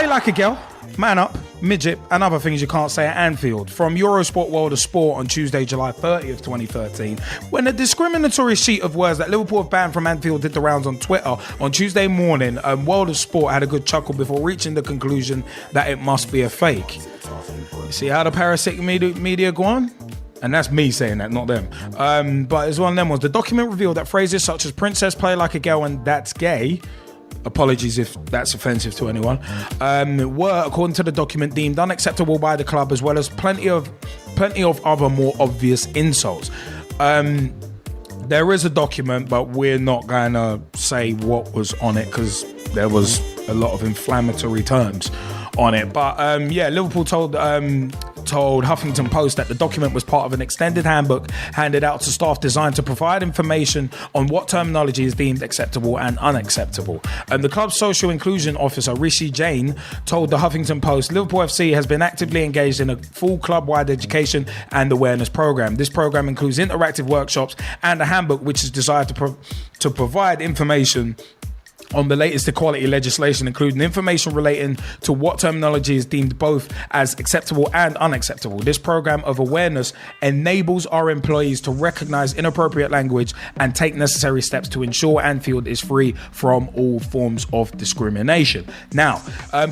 Play like a girl, man up, midget, and other things you can't say at Anfield. From Eurosport World of Sport on Tuesday, July 30th, 2013, when a discriminatory sheet of words that Liverpool have banned from Anfield did the rounds on Twitter on Tuesday morning, World of Sport had a good chuckle before reaching the conclusion that it must be a fake. You see how the parasitic media go on? And that's me saying that, not them. But it's one of them ones. The document revealed that phrases such as princess, play like a girl, and that's gay, apologies if that's offensive to anyone, were, according to the document, deemed unacceptable by the club, as well as plenty of other more obvious insults. There is a document, but we're not going to say what was on it because there was a lot of inflammatory terms on it. But Liverpool told Huffington Post that the document was part of an extended handbook handed out to staff designed to provide information on what terminology is deemed acceptable and unacceptable. The club's social inclusion officer, Rishi Jain, told the Huffington Post, Liverpool FC has been actively engaged in a full club-wide education and awareness program. This program includes interactive workshops and a handbook which is designed to provide information on the latest equality legislation, including information relating to what terminology is deemed both as acceptable and unacceptable. This program of awareness enables our employees to recognize inappropriate language and take necessary steps to ensure Anfield is free from all forms of discrimination. Now,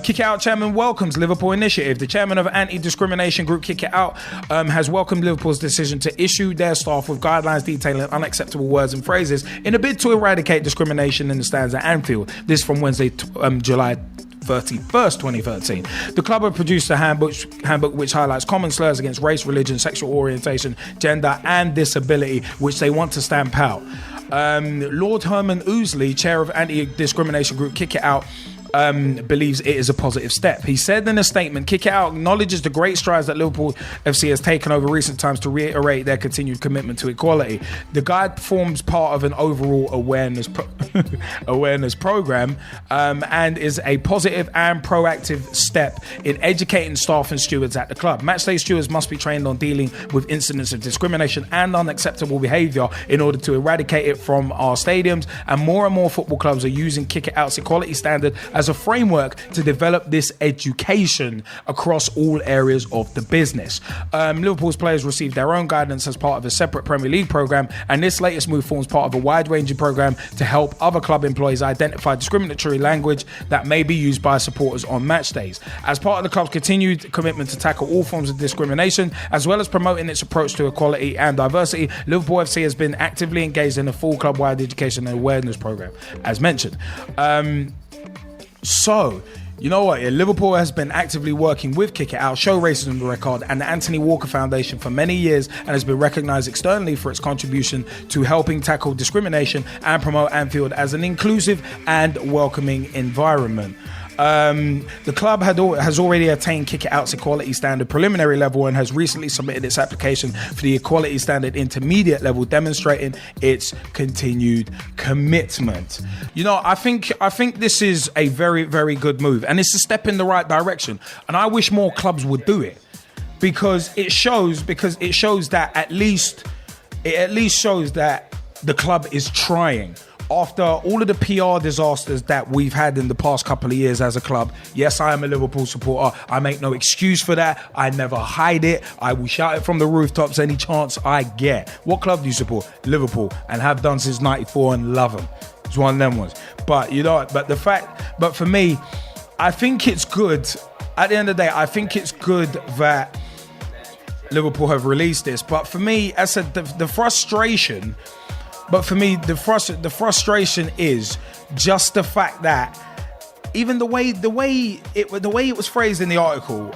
Kick It Out chairman welcomes Liverpool initiative. The chairman of anti-discrimination group Kick It Out has welcomed Liverpool's decision to issue their staff with guidelines detailing unacceptable words and phrases in a bid to eradicate discrimination in the stands at Anfield. This from Wednesday, July 31st, 2013. The club have produced a handbook which highlights common slurs against race, religion, sexual orientation, gender and disability, which they want to stamp out. Lord Herman Ousley, chair of anti-discrimination group Kick It Out, believes it is a positive step. He said in a statement, Kick It Out acknowledges the great strides that Liverpool FC has taken over recent times to reiterate their continued commitment to equality. The guide forms part of an overall awareness program and is a positive and proactive step in educating staff and stewards at the club. Matchday stewards must be trained on dealing with incidents of discrimination and unacceptable behaviour in order to eradicate it from our stadiums, and more football clubs are using Kick It Out's equality standard as a framework to develop this education across all areas of the business. Liverpool's players received their own guidance as part of a separate Premier League programme, and this latest move forms part of a wide-ranging programme to help other club employees identify discriminatory language that may be used by supporters on match days. As part of the club's continued commitment to tackle all forms of discrimination, as well as promoting its approach to equality and diversity, Liverpool FC has been actively engaged in a full club-wide education and awareness programme, as mentioned. So, you know what? Liverpool has been actively working with Kick It Out, Show Racism Record, and the Anthony Walker Foundation for many years, and has been recognised externally for its contribution to helping tackle discrimination and promote Anfield as an inclusive and welcoming environment. The club has already attained Kick It Out's equality standard preliminary level and has recently submitted its application for the equality standard intermediate level, demonstrating its continued commitment. You know, I think this is a very, very good move, and it's a step in the right direction, and I wish more clubs would do it because it shows that at least shows that the club is trying. After all of the PR disasters that we've had in the past couple of years as a club, yes, I am a Liverpool supporter. I make no excuse for that. I never hide it. I will shout it from the rooftops any chance I get. What club do you support? Liverpool, and have done since '94 and love them. It's one of them ones. But you know, but for me, I think it's good. At the end of the day, I think it's good that Liverpool have released this. But for me, as I said, the frustration. But for me, the frustration is just the fact that even the way it was phrased in the article.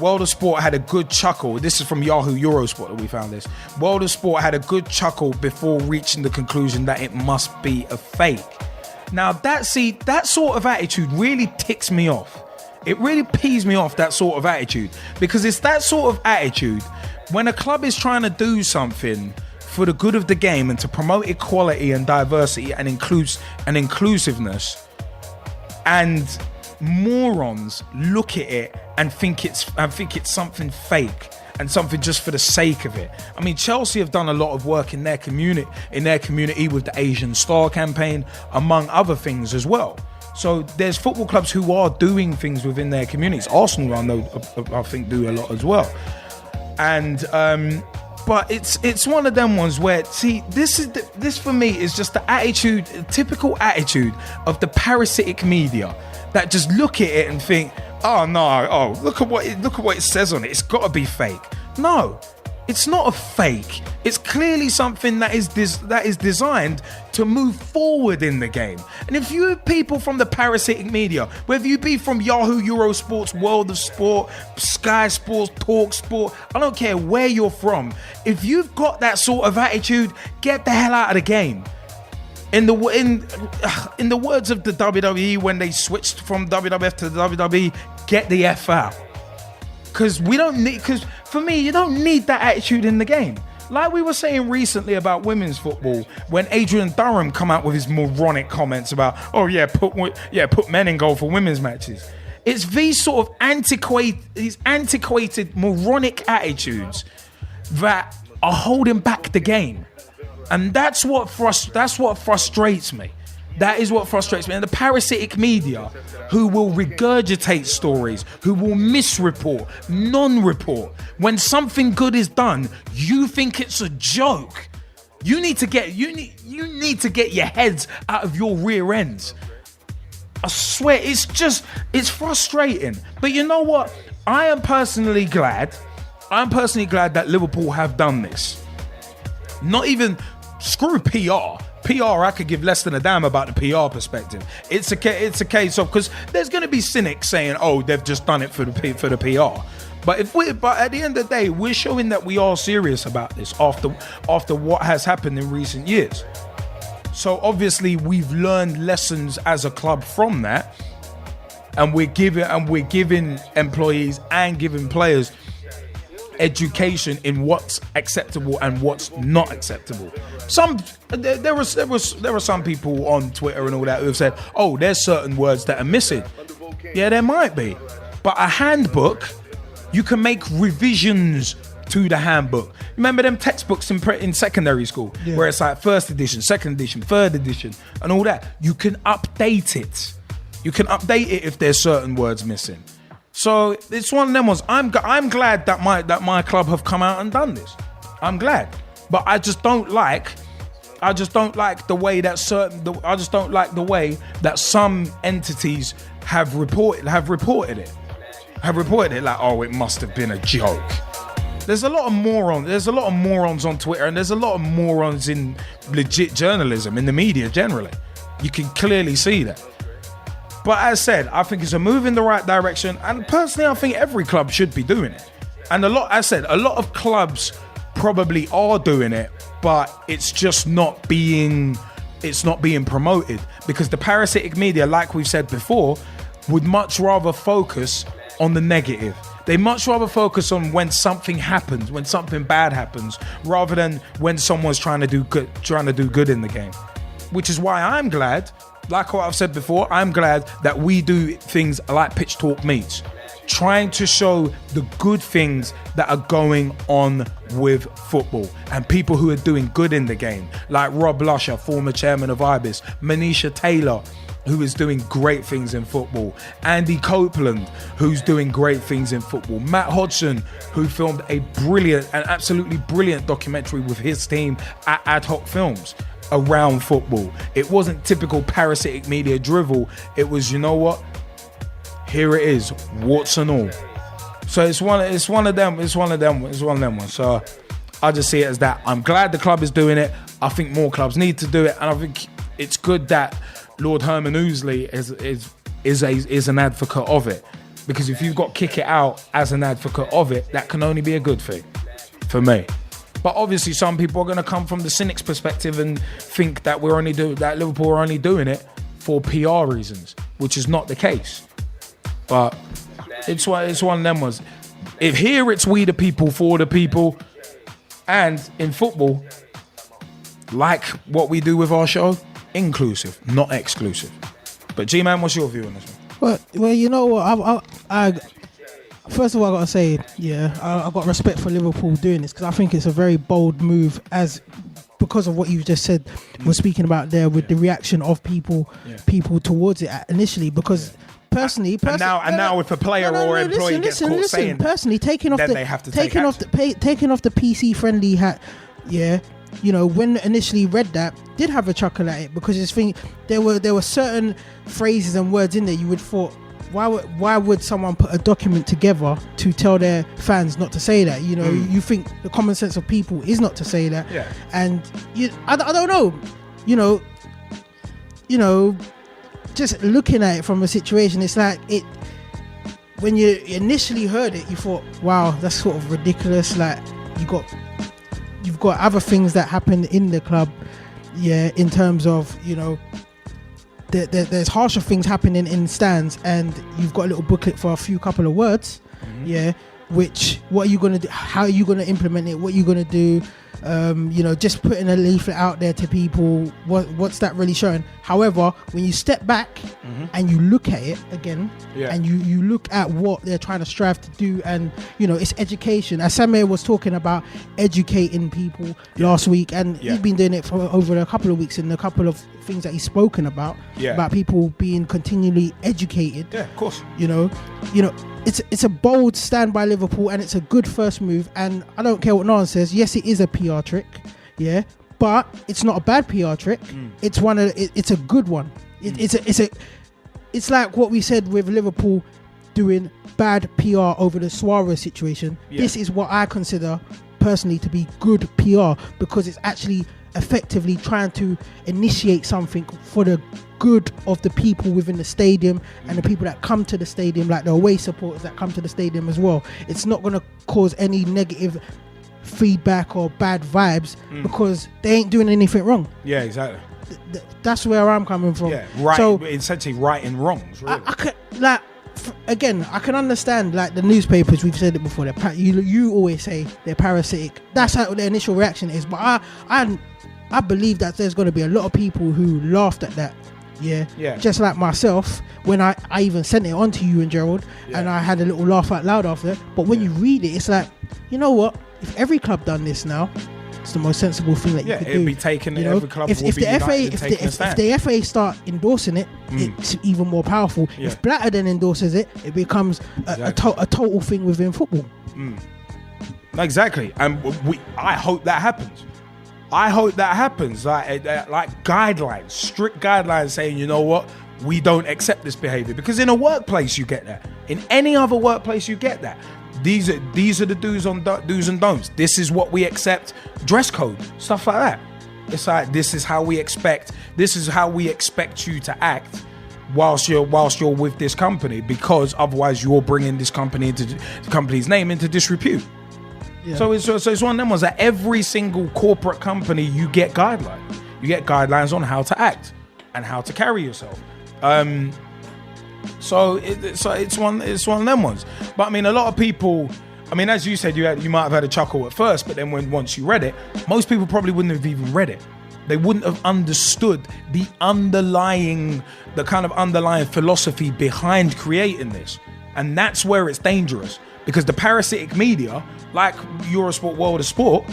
World of Sport had a good chuckle. This is from Yahoo Eurosport that we found this. World of Sport had a good chuckle before reaching the conclusion that it must be a fake. Now that sort of attitude really ticks me off. It really pees me off, that sort of attitude, because it's that sort of attitude when a club is trying to do something for the good of the game and to promote equality and diversity and inclusiveness, and morons look at it and think it's something fake and something just for the sake of it. I mean, Chelsea have done a lot of work in their community with the Asian Star campaign, among other things as well. So there's football clubs who are doing things within their communities. Arsenal, I think, do a lot as well. And but it's one of them ones where, see, this for me is just the attitude, typical attitude of the parasitic media that just look at it and think, oh no, look at what it says on it. It's got to be fake. No, it's not a fake. It's clearly something that is designed to move forward in the game. And if you have people from the parasitic media, whether you be from Yahoo, Eurosports, World of Sport, Sky Sports, Talk Sport, I don't care where you're from. If you've got that sort of attitude, get the hell out of the game. In the words of the WWE when they switched from WWF to the WWE, get the F out. Because for me, you don't need that attitude in the game. Like we were saying recently about women's football, when Adrian Durham come out with his moronic comments about, put men in goal for women's matches. It's these sort of antiquated, moronic attitudes that are holding back the game. And that's what frustrates me. That is what frustrates me. And the parasitic media who will regurgitate stories, who will misreport, non-report. When something good is done, you think it's a joke. You need to get your heads out of your rear ends. I swear, it's frustrating. But you know what? I am personally glad that Liverpool have done this. Not even screw PR. PR, I could give less than a damn about the PR perspective. It's a case of, because there's going to be cynics saying, "Oh, they've just done it for the PR." But at the end of the day, we're showing that we are serious about this after what has happened in recent years. So obviously, we've learned lessons as a club from that, and we're giving employees and giving players education in what's acceptable and what's not acceptable. There were some people on Twitter and all that who have said, "Oh, there's certain words that are missing." Yeah, there might be, but a handbook, you can make revisions to the handbook. Remember them textbooks in secondary school, where it's like first edition, second edition, third edition, and all that. You can update it. You can update it if there's certain words missing. So it's one of them ones. I'm glad that my club have come out and done this. I'm glad, but I just don't like the way that some entities have reported it. Like, oh, it must have been a joke. There's a lot of morons. There's a lot of morons on Twitter, and there's a lot of morons in legit journalism, in the media generally. You can clearly see that. But as said, I think it's a move in the right direction, and personally, I think every club should be doing it. And a lot of clubs probably are doing it, but it's just not being promoted, because the parasitic media, like we've said before, would much rather focus on the negative. They much rather focus on when something happens, when something bad happens, rather than when someone's trying to do good in the game. Which is why I'm glad, like what I've said before, I'm glad that we do things like Pitch Talk Meets, trying to show the good things that are going on with football and people who are doing good in the game, like Rob Lusher, former chairman of IBIS, Manisha Taylor, who is doing great things in football, Andy Copeland, who's doing great things in football, Matt Hodgson, who filmed an absolutely brilliant documentary with his team at Ad Hoc Films around football. It wasn't typical parasitic media drivel. It was, you know what? Here it is, warts and all. So it's one of them ones. So I just see it as that. I'm glad the club is doing it. I think more clubs need to do it, and I think it's good that Lord Herman Ousley is an advocate of it, because if you've got Kick It Out as an advocate of it, that can only be a good thing for me. But obviously, some people are going to come from the cynics' perspective and think that that Liverpool are only doing it for PR reasons, which is not the case. But it's one of them ones. If here it's we the people for the people, and in football, like what we do with our show, inclusive, not exclusive. But G-Man, what's your view on this one? Well, you know what? I first of all, I gotta say, I got respect for Liverpool doing this, because I think it's a very bold move, as because of what you just said, was speaking about there with the reaction of people towards it initially, because. Personally, and now if a player or employee gets caught saying personally, taking off the PC friendly hat, when initially read that, did have a chuckle at it, because there were certain phrases and words in there you would thought, why would someone put a document together to tell their fans not to say that? You think the common sense of people is not to say that, and I don't know, just looking at it from a situation, it's like when you initially heard it, you thought, wow, that's sort of ridiculous. Like you've got other things that happen in the club, in terms of, there's harsher things happening in stands, and you've got a little booklet for a couple of words, which, what are you going to do? How are you going to implement it? What are you going to do? Just putting a leaflet out there to people, what's that really showing? However, when you step back and you look at it again, and you look at what they're trying to strive to do, and it's education. As Samir was talking about educating people last week, and he's been doing it for over a couple of weeks in a couple of things that he's spoken about people being continually educated. Yeah, of course. It's a bold stand by Liverpool, and it's a good first move, and I don't care what no one says. Yes, it is a PR trick, but it's not a bad PR trick. It's it's a good one. It's like what we said with Liverpool doing bad PR over the Suarez situation. This is what I consider personally to be good PR, because it's actually effectively trying to initiate something for the good of the people within the stadium and the people that come to the stadium, like the away supporters that come to the stadium as well. It's not going to cause any negative feedback or bad vibes, because they ain't doing anything wrong. Yeah, exactly. That's where I'm coming from. Yeah, right. So essentially righting wrongs. Really. I can understand, like, the newspapers, we've said it before, you always say they're parasitic. That's how the initial reaction is. But I believe that there's going to be a lot of people who laughed at that. Yeah. Just like myself, when I even sent it on to you and Gerald, and I had a little laugh out loud after it. But when you read it, it's like, you know what? If every club done this now, it's the most sensible thing that you could do. It'll be taken. Every club will be united in taking a stand. If the FA start endorsing it, it's even more powerful. If Blatter then endorses it, it becomes a total thing within football. Exactly, and I hope that happens. Like guidelines, strict guidelines saying, you know what, we don't accept this behavior. Because in a workplace you get that. In any other workplace you get that. These are the do's and don'ts. This is what we accept. Dress code, stuff like that. It's like, this is how we expect you to act whilst you're with this company, because otherwise you're bringing this company into the company's name into disrepute. Yeah. So it's one of them ones that every single corporate company, you get guidelines. You get guidelines on how to act and how to carry yourself. So it's one of them ones. But I mean, a lot of people, I mean, as you said, you might have had a chuckle at first, but then once you read it, most people probably wouldn't have even read it. They wouldn't have understood the kind of underlying philosophy behind creating this. And that's where it's dangerous. Because the parasitic media, like Eurosport World of Sport,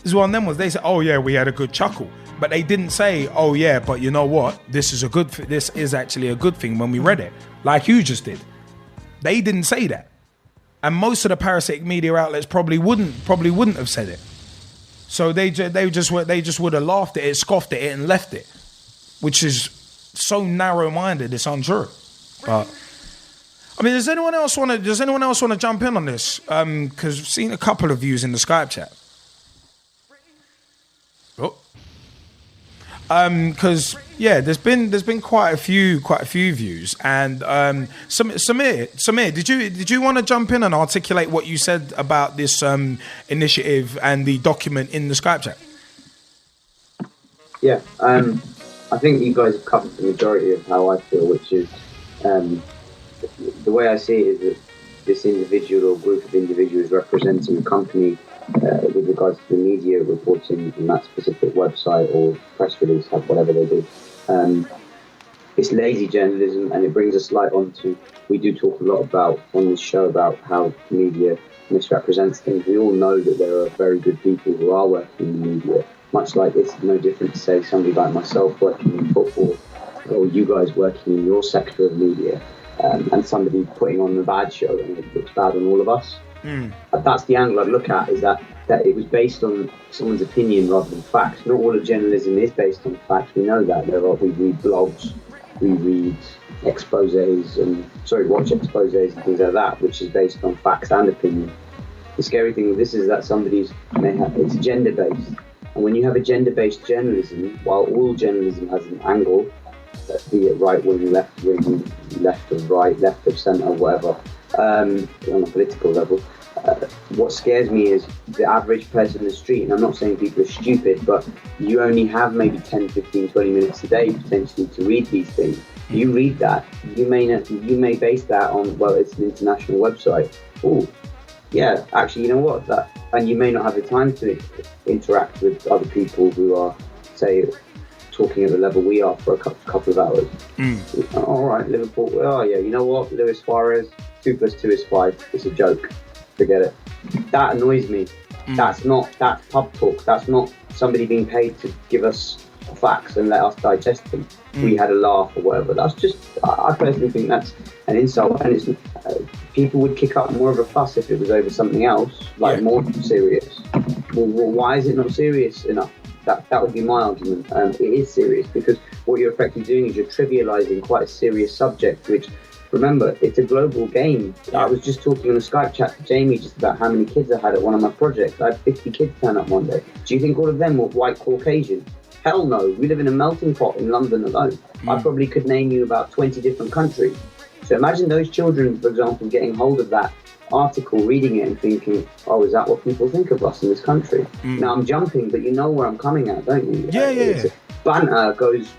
is one of them ones. They say, oh yeah, we had a good chuckle. But they didn't say, oh yeah, but you know what? This is actually a good thing when we read it. Like you just did. They didn't say that. And most of the parasitic media outlets probably wouldn't have said it. So they just would have laughed at it, scoffed at it, and left it. Which is so narrow-minded, it's untrue. But I mean, does anyone else want to jump in on this? Because I've seen a couple of views in the Skype chat. Because there's been quite a few views, and Samir, did you want to jump in and articulate what you said about this initiative and the document in the Skype chat? Yeah, I think you guys have covered the majority of how I feel, which is the way I see it is that this individual or group of individuals representing a company with regards to the media reporting on that specific website or press release, whatever they do. It's lazy journalism, and it brings us light on to, we do talk a lot about on this show about how media misrepresents things. We all know that there are very good people who are working in the media. much like it's no different to say somebody like myself working in football, or you guys working in your sector of media, and somebody putting on the bad show and it looks bad on all of us. That's the angle I'd look at, is that it was based on someone's opinion rather than facts. Not all of journalism is based on facts. We know that. We read blogs, we read exposés watch exposés and things like that, which is based on facts and opinion. The scary thing with this is that it's gender-based. And when you have a gender-based journalism, while all journalism has an angle, be it right-wing, left-wing, left of right, left of centre, whatever, on a political level, what scares me is the average person in the street, and I'm not saying people are stupid, but you only have maybe 10, 15, 20 minutes a day potentially to read these things. You read that, you may base that on, well, it's an international website. Oh, yeah, actually, you know what? And you may not have the time to interact with other people who are, say, talking at the level we are for a couple of hours. All right, Liverpool. Oh yeah, you know what? Luis Suarez, 2 + 2 is 5. It's a joke. Forget it. That annoys me. That's pub talk. That's not somebody being paid to give us facts and let us digest them. We had a laugh or whatever. That's just, I personally think that's an insult, and it's people would kick up more of a fuss if it was over something else, like more serious. Well, why is it not serious enough? That would be my argument. It is serious, because what you're effectively doing is you're trivializing quite a serious subject, which, remember, it's a global game. I was just talking on a Skype chat to Jamie just about how many kids I had at one of my projects. I had 50 kids turn up one day. Do you think all of them were white Caucasian? Hell no. We live in a melting pot in London alone. I probably could name you about 20 different countries. So imagine those children, for example, getting hold of that article, reading it and thinking, oh, is that what people think of us in this country? Now I'm jumping, but you know where I'm coming at, don't you? Yeah. Banter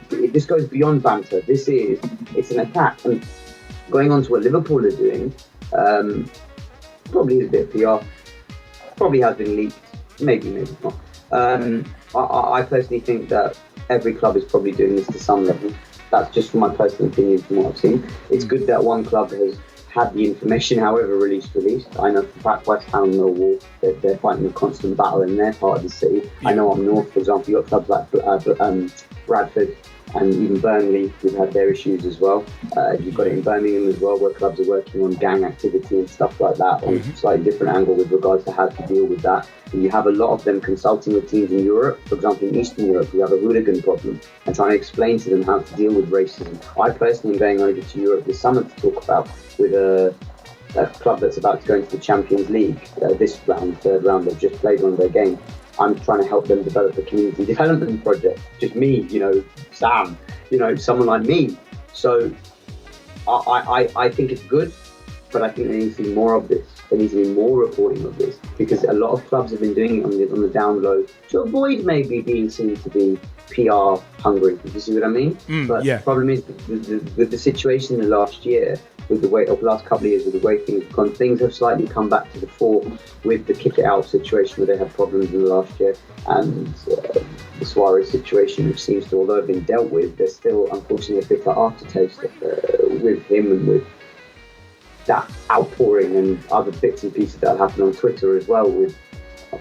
this goes beyond banter. It's an attack. And going on to what Liverpool are doing, probably is a bit of PR, probably has been leaked, maybe not. I personally think that every club is probably doing this to some level. That's just from my personal opinion, from what I've seen. It's good that one club has had the information, however released. I know for fact West Ham, Millwall, they're fighting a constant battle in their part of the city. I know up north, for example, you've got clubs like Bradford and even Burnley, who've had their issues as well. You've got it in Birmingham as well, where clubs are working on gang activity and stuff like that, on a slightly different angle with regards to how to deal with that. And you have a lot of them consulting with teams in Europe, for example in Eastern Europe, who have a hooligan problem, and trying to explain to them how to deal with racism. I personally am going over to Europe this summer to talk about with a club that's about to go into the Champions League this round, third round. They've just played one of their games. I'm trying to help them develop a community development project. Just me, Sam, someone like me. So I think it's good, but I think there needs to be more of this. There needs to be more reporting of this, because a lot of clubs have been doing it on the down low to avoid maybe being seen to be PR hungry. You see what I mean? The problem is with the situation in the last year, with the way of the last couple of years, with the way things have gone, things have slightly come back to the fore with the kick it out situation where they had problems in the last year, and the Suarez situation, which seems to, although have been dealt with, there's still unfortunately a bitter aftertaste with him and with that outpouring and other bits and pieces that happen on Twitter as well, with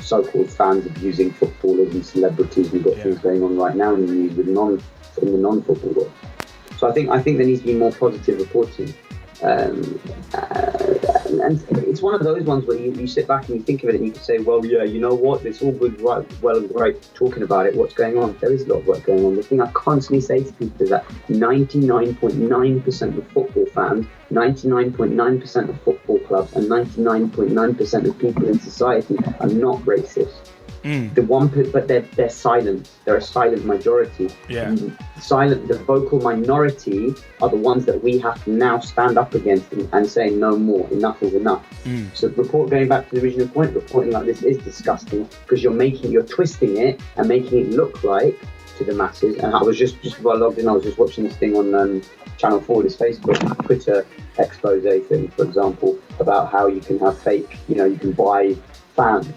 so-called fans abusing footballers and celebrities. We've got things going on right now in the news with in the non-football world. So I think there needs to be more positive reporting. And it's one of those ones where you sit back and you think of it and you can say, well, yeah, you know what, it's all good, right, well and great talking about it, what's going on? There is a lot of work going on. The thing I constantly say to people is that 99.9% of football fans, 99.9% of football clubs, and 99.9% of people in society are not racist. But they're silent. They're a silent majority. The vocal minority are the ones that we have to now stand up against and say no more. Enough is enough. So going back to the original point, reporting like this is disgusting, because you're twisting it and making it look like to the masses. And I was just before I logged in, I was just watching this thing on Channel 4, this Facebook, Twitter expose thing, for example, about how you can have fake, you can buy fans.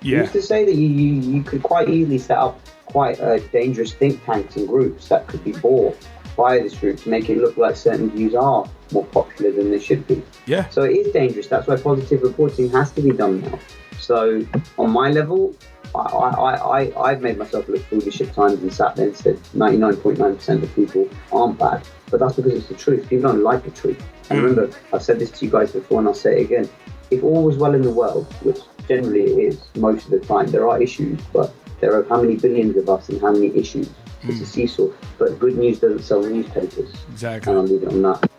You used to say that you could quite easily set up quite dangerous think tanks and groups that could be bought by this group to make it look like certain views are more popular than they should be. So it is dangerous. That's why positive reporting has to be done now. So on my level, I've made myself look foolish at times and sat there and said 99.9% of people aren't bad, but that's because it's the truth. People don't like the truth. And remember, I've said this to you guys before and I'll say it again. If all was well in the world, which generally it is most of the time, there are issues, but there are how many billions of us and how many issues. It's a seesaw, but good news doesn't sell newspapers. Exactly. And I'll leave it on that.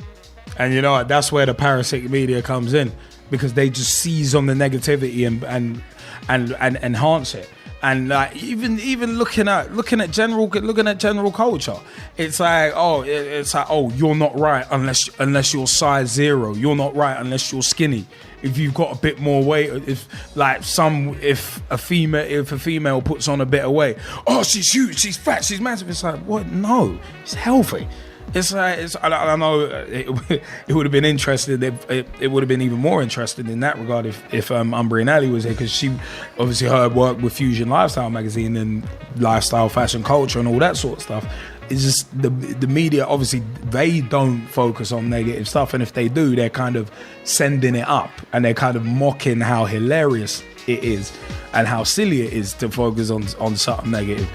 And you know what? That's where the parasitic media comes in, because they just seize on the negativity and enhance it. And like even looking at general culture, it's like you're not right unless you're size 0. You're not right unless you're skinny. If you've got a bit more weight, if a female puts on a bit of weight, oh, she's huge, she's fat, she's massive. It's like, what? No, it's healthy. It's like, I know it would have been interesting. It would have been even more interesting in that regard if Umbry and Ali was here, because she obviously her work with Fusion Lifestyle magazine and lifestyle, fashion, culture, and all that sort of stuff. It's just the media, obviously, they don't focus on negative stuff, and if they do, they're kind of sending it up and they're kind of mocking how hilarious it is and how silly it is to focus on something negative.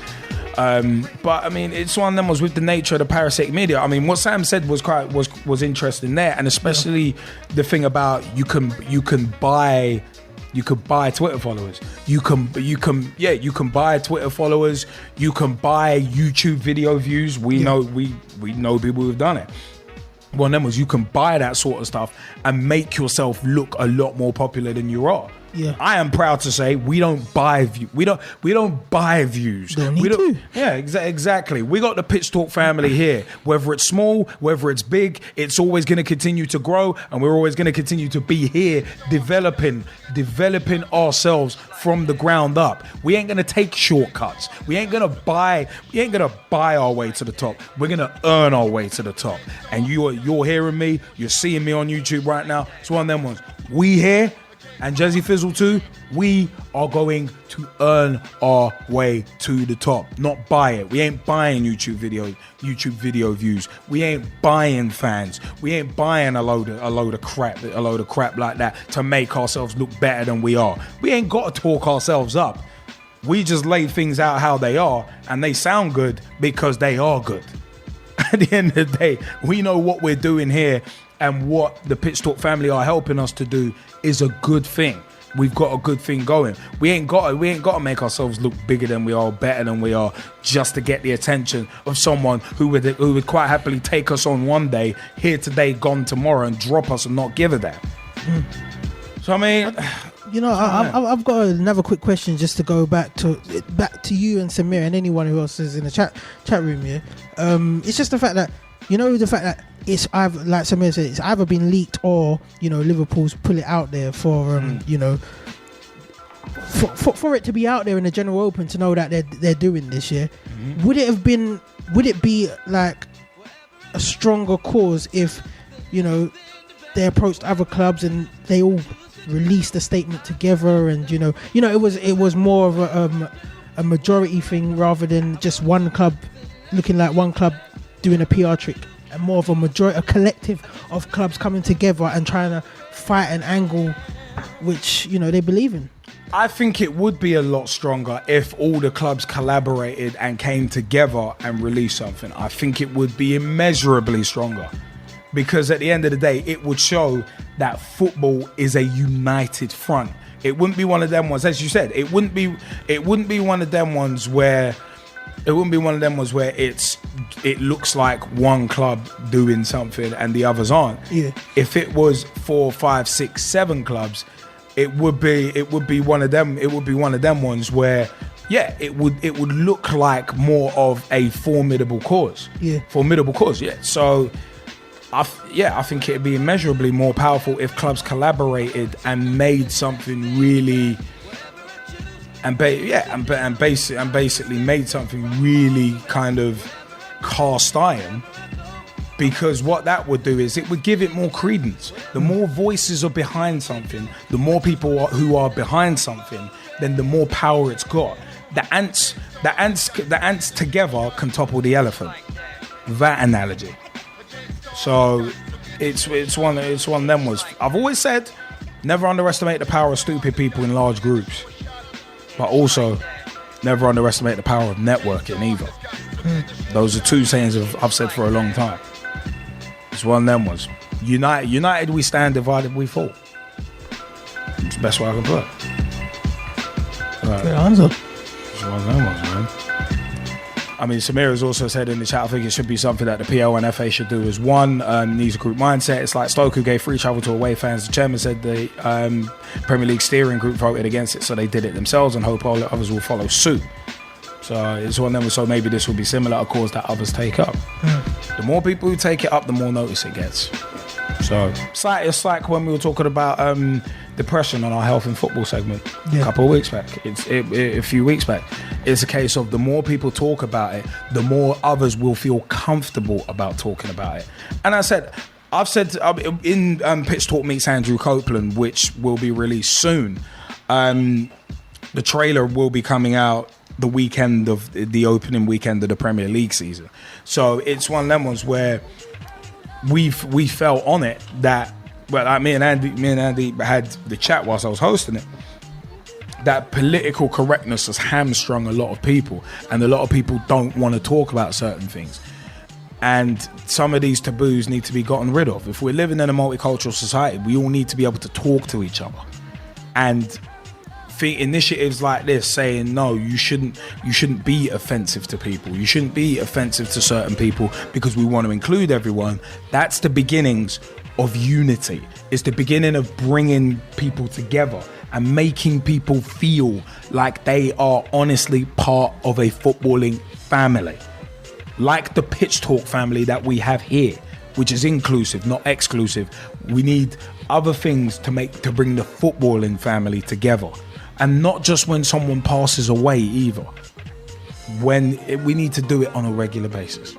But I mean, it's one of them was with the nature of the parasitic media. I mean, what Sam said was interesting there, and especially the thing about you can buy Twitter followers. You can buy Twitter followers. You can buy YouTube video views. We know people who've done it. One of them was you can buy that sort of stuff and make yourself look a lot more popular than you are. Yeah, I am proud to say we don't buy views. We don't buy views. Don't need to. Yeah, exactly. We got the Pitch Talk family here. Whether it's small, whether it's big, it's always going to continue to grow, and we're always going to continue to be here, developing ourselves from the ground up. We ain't going to take shortcuts. We ain't going to buy our way to the top. We're going to earn our way to the top. And you're hearing me. You're seeing me on YouTube right now. It's one of them ones. We here. And Gezzie Fizzle too, we are going to earn our way to the top, not buy it. We ain't buying YouTube video views. We ain't buying fans. We ain't buying a load of crap like that to make ourselves look better than we are. We ain't got to talk ourselves up. We just lay things out how they are, and they sound good because they are good. At the end of the day, we know what we're doing here. And what the Pitch Talk family are helping us to do is a good thing. We've got a good thing going. We ain't got to make ourselves look bigger than we are, better than we are, just to get the attention of someone who would quite happily take us on one day, here today, gone tomorrow, and drop us and not give a damn. So I mean, you know, I've got another quick question just to go back to you and Samir and anyone who else is in the chat room here. It's just the fact that it's either, like Samir said, it's either been leaked or, you know, Liverpool's put it out there for you know, for it to be out there in the general open to know that they're doing this year. Would it be like a stronger cause if, you know, they approached other clubs and they all released a statement together, and you know it was more of a majority thing rather than just one club looking like one club doing a PR trick, and more of a collective of clubs coming together and trying to fight an angle which, you know, they believe in? I think it would be a lot stronger if all the clubs collaborated and came together and released something. I think it would be immeasurably stronger, because at the end of the day, it would show that football is a united front. It wouldn't be one of them ones, as you said. It wouldn't be one of them ones where it looks like one club doing something and the others aren't. Yeah. If it was 4, 5, 6, 7 clubs, it would be one of them. It would be one of them ones where, yeah, it would look like more of a formidable cause. Yeah. Formidable cause. Yeah. So, I think it'd be immeasurably more powerful if clubs collaborated and made something really. And basically made something really kind of cast iron, because what that would do is it would give it more credence. The more voices are behind something, the more people who are behind something, then the more power it's got. The ants together can topple the elephant. That analogy. So it's one of them was. I've always said, never underestimate the power of stupid people in large groups. but also never underestimate the power of networking either. Those are two sayings I've said for a long time. It's one of them ones. United we stand, divided we fall. It's the best way I can put it. Good answer. It's one of them ones, man. I mean, Samir has also said in the chat, I think it should be something that the PL and FA should do as one. Needs a group mindset. It's like Stoke, who gave free travel to away fans. The chairman said the Premier League steering group voted against it, so they did it themselves and hope all others will follow suit. So it's one of them. So maybe this will be similar, a cause that others take up. The more people who take it up, the more notice it gets. So it's like when we were talking about depression on our health and football segment a couple of weeks back. A few weeks back. It's a case of the more people talk about it, the more others will feel comfortable about talking about it. And I've said in Pitch Talk meets Andrew Copeland, which will be released soon. The trailer will be coming out the weekend of the opening weekend of the Premier League season. So it's one of them ones where we felt on it that, well, like me and Andy had the chat whilst I was hosting it, that political correctness has hamstrung a lot of people, and a lot of people don't want to talk about certain things. And some of these taboos need to be gotten rid of. If we're living in a multicultural society, we all need to be able to talk to each other. And initiatives like this saying, no, you shouldn't be offensive to people. You shouldn't be offensive to certain people because we want to include everyone. That's the beginnings of unity. It's the beginning of bringing people together and making people feel like they are honestly part of a footballing family. Like the Pitch Talk family that we have here, which is inclusive, not exclusive. We need other things to bring the footballing family together. And not just when someone passes away either. We need to do it on a regular basis.